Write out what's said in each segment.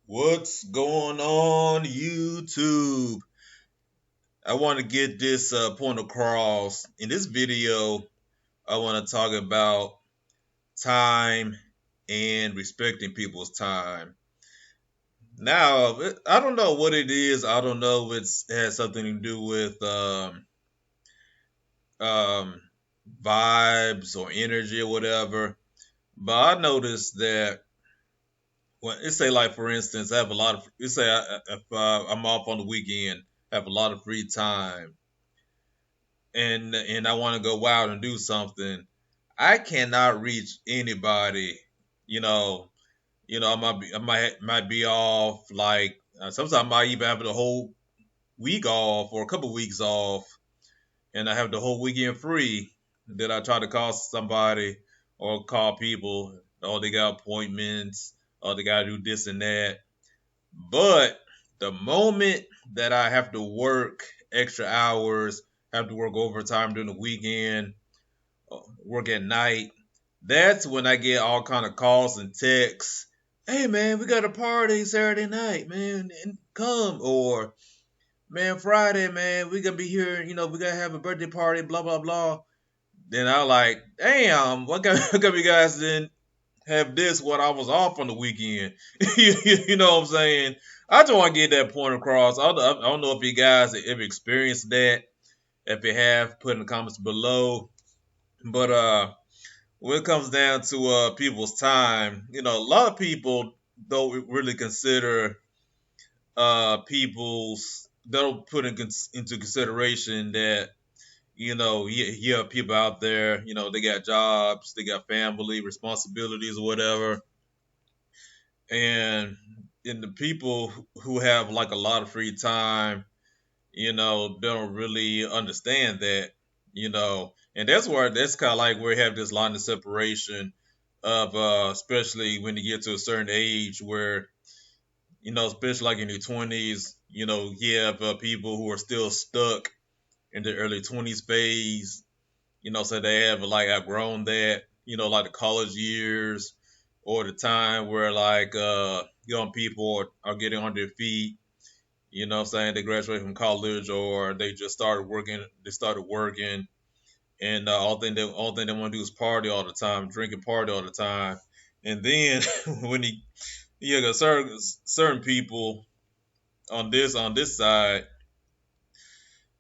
What's going on, YouTube? I want to get this point across. In this video, I want to talk about time and respecting people's time. Now, I don't know what it is. I don't know if it has something to do with um, vibes or energy or whatever. But I noticed that when it say like for instance, I have a lot of. It say if I'm off on the weekend, I have a lot of free time and I want to go out and do something, I cannot reach anybody. You know, I might be off. Like sometimes I might even have the whole week off or a couple weeks off, and I have the whole weekend free. Then I try to call somebody or call people. Oh, they got appointments. Oh, they got to do this and that. But the moment that I have to work extra hours, have to work overtime during the weekend, work at night, that's when I get all kind of calls and texts. Hey man, we got a party Saturday night, man, and come. Or man, Friday, man, we gonna be here. We gotta have a birthday party. Blah blah blah. Then I like, damn, what come you guys didn't have this when I was off on the weekend? You know what I'm saying? I just want to get that point across. I don't know if you guys have ever experienced that. If you have, put in the comments below. But when it comes down to people's time, a lot of people don't really consider people's don't put into consideration that you have people out there, they got jobs, they got family responsibilities or whatever, and the people who have like a lot of free time, they don't really understand that, and that's kind of like where you have this line of separation of especially when you get to a certain age where, especially like in your 20s, you have people who are still stuck in the early 20s phase, so they have like outgrown that, like the college years or the time where like young people are getting on their feet, saying they graduated from college or they just started working, and all thing they want to do is party all the time, drink and party all the time. And then when you got certain people on this side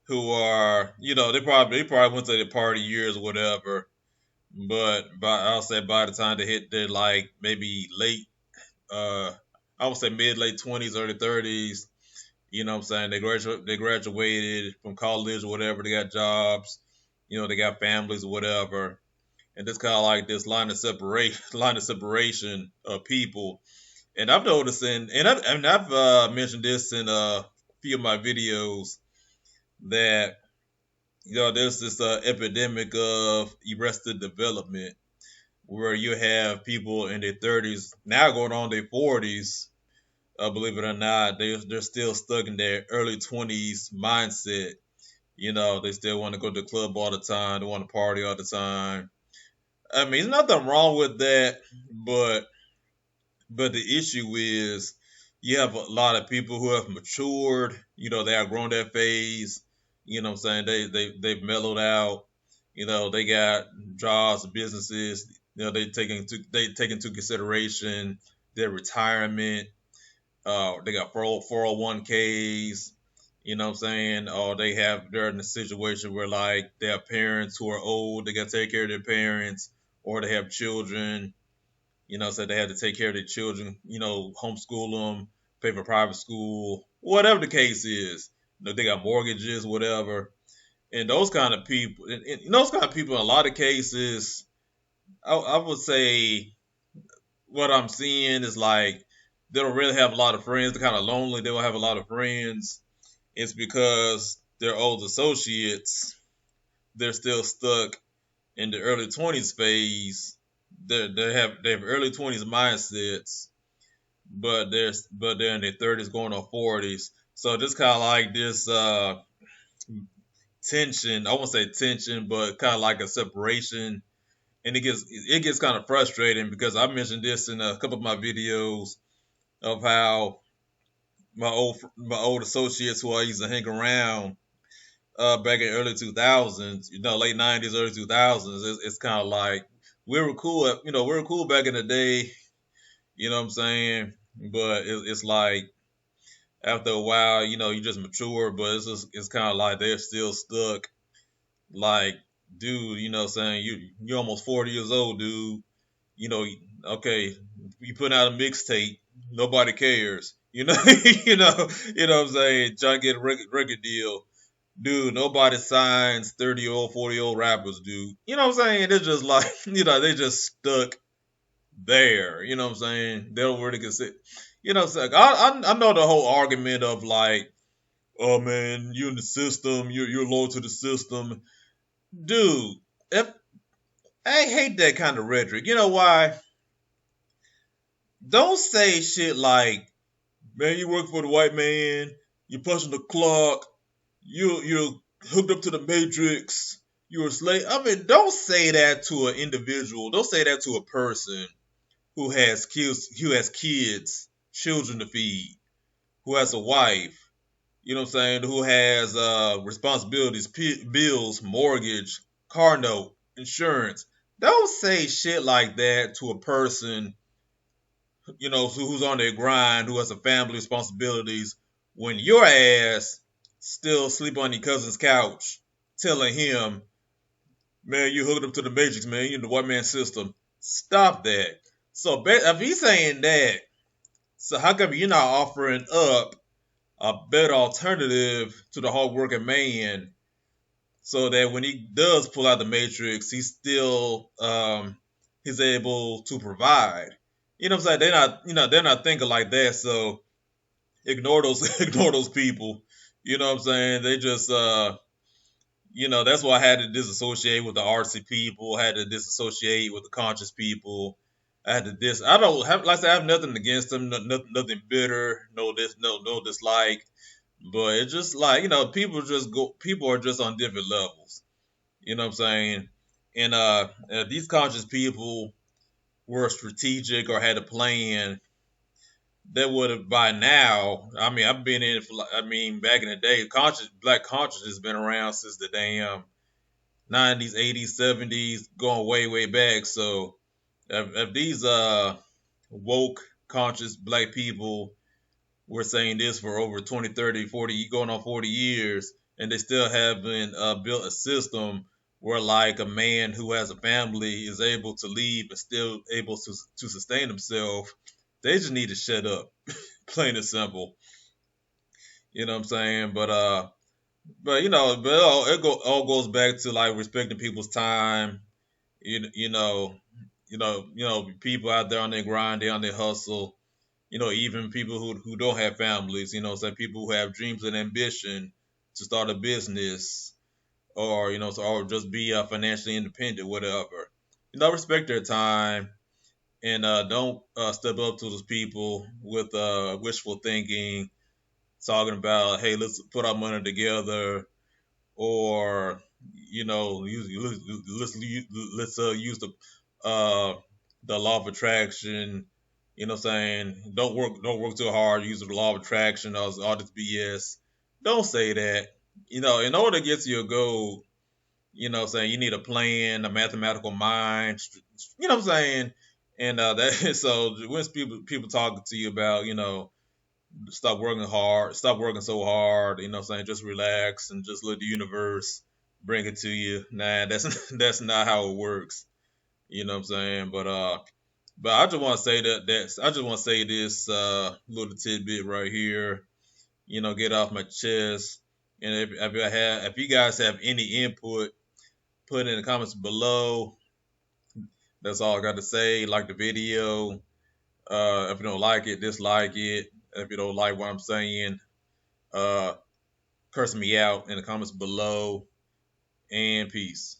who are, they probably went to their party years or whatever, but I'll say by the time they hit their like maybe late, uh I would say mid late 20s, early 30s, what I'm saying, they graduated from college or whatever, they got jobs, they got families or whatever, and it's kind of like this line of separation of people. And I've noticed, and I've mentioned this in a few of my videos, that there's this epidemic of arrested development where you have people in their 30s now going on their 40s. Believe it or not, they're still stuck in their early 20s mindset. They still want to go to the club all the time. They want to party all the time. I mean, there's nothing wrong with that, but the issue is you have a lot of people who have matured. They have grown that phase. What I'm saying, they've mellowed out. They got jobs, businesses. They take into consideration their retirement. They got 401ks. What I'm saying? Or they're in a situation where like they have parents who are old. They got to take care of their parents, or they have children. So they have to take care of their children. Homeschool them, pay for private school, whatever the case is. They got mortgages, whatever. And those kind of people, in a lot of cases, I would say what I'm seeing is like they don't really have a lot of friends. They're kind of lonely. They don't have a lot of friends. It's because their old associates, they're still stuck in the early 20s phase. They have early 20s mindsets, but they're in their 30s going on 40s. So just kind of like this tension. I won't say tension, but kind of like a separation, and it gets kind of frustrating because I mentioned this in a couple of my videos. of how my old associates who I used to hang around back in early 2000s, late 90s, early 2000s. It's kind of like we were cool, we were cool back in the day. You know what I'm saying? But it's like after a while, you just mature. But it's kind of like they're still stuck. Like, dude, saying you're almost 40 years old, dude. You know, okay, you put out a mixtape, nobody cares. You know what I'm saying? Trying to get a record deal, dude. Nobody signs 30-year-old, 40-year-old rappers, dude. You know what I'm saying? They're just like, they just stuck there. You know what I'm saying? They don't really consider. It's like I know the whole argument of like, oh man, you're in the system, you're loyal to the system, dude. If I hate that kind of rhetoric. You know why? Don't say shit like, man, you work for the white man, you're pushing the clock, you're hooked up to the matrix, you're a slave. I mean, don't say that to an individual. Don't say that to a person who has kids, children to feed, who has a wife, you know what I'm saying, who has responsibilities, bills, mortgage, car note, insurance. Don't say shit like that to a person, who's on their grind, who has a family responsibilities, when your ass still sleep on your cousin's couch, telling him, man, you hooked up to the matrix, man, you're in the white man system. Stop that. So if he's saying that, so how come you're not offering up a better alternative to the hardworking man, so that when he does pull out the matrix, he's able to provide. You know what I'm saying? They're not thinking like that. So ignore those ignore those people. You know what I'm saying? They just that's why I had to disassociate with the artsy people, had to disassociate with the conscious people. I had to I don't have, like I said, I have nothing against them, nothing bitter, no dislike. But it's just like, people are just on different levels. You know what I'm saying? And these conscious people were strategic or had a plan, they would have by now. I mean, I've been in it for, back in the day, black consciousness has been around since the damn 90s, 80s, 70s, going way, way back. So if these woke, conscious black people were saying this for over 20, 30, 40, going on 40 years, and they still haven't built a system where like a man who has a family is able to leave and still able to sustain himself. They just need to shut up, plain and simple. You know what I'm saying? But all goes back to like respecting people's time. You you know people out there on their grind, they on their hustle. Even people who don't have families. Some people who have dreams and ambition to start a business, or or just be financially independent, whatever. Respect their time, and don't step up to those people with wishful thinking, talking about, hey, let's put our money together, or let's use uh, the law of attraction. What I'm saying, don't work too hard. Use the law of attraction. All this BS. Don't say that. In order to get to your goal, what I'm saying, you need a plan, a mathematical mind. You know what I'm saying, and that so when people talking to you about, stop working hard, stop working so hard. What I'm saying, just relax and just let the universe bring it to you. Nah, that's that's not how it works. You know what I'm saying? But I just want to say I just want to say this little tidbit right here. Get off my chest. And if you guys have any input, put it in the comments below. That's all I got to say. Like the video. If you don't like it, dislike it. If you don't like what I'm saying, uh, curse me out in the comments below. And peace.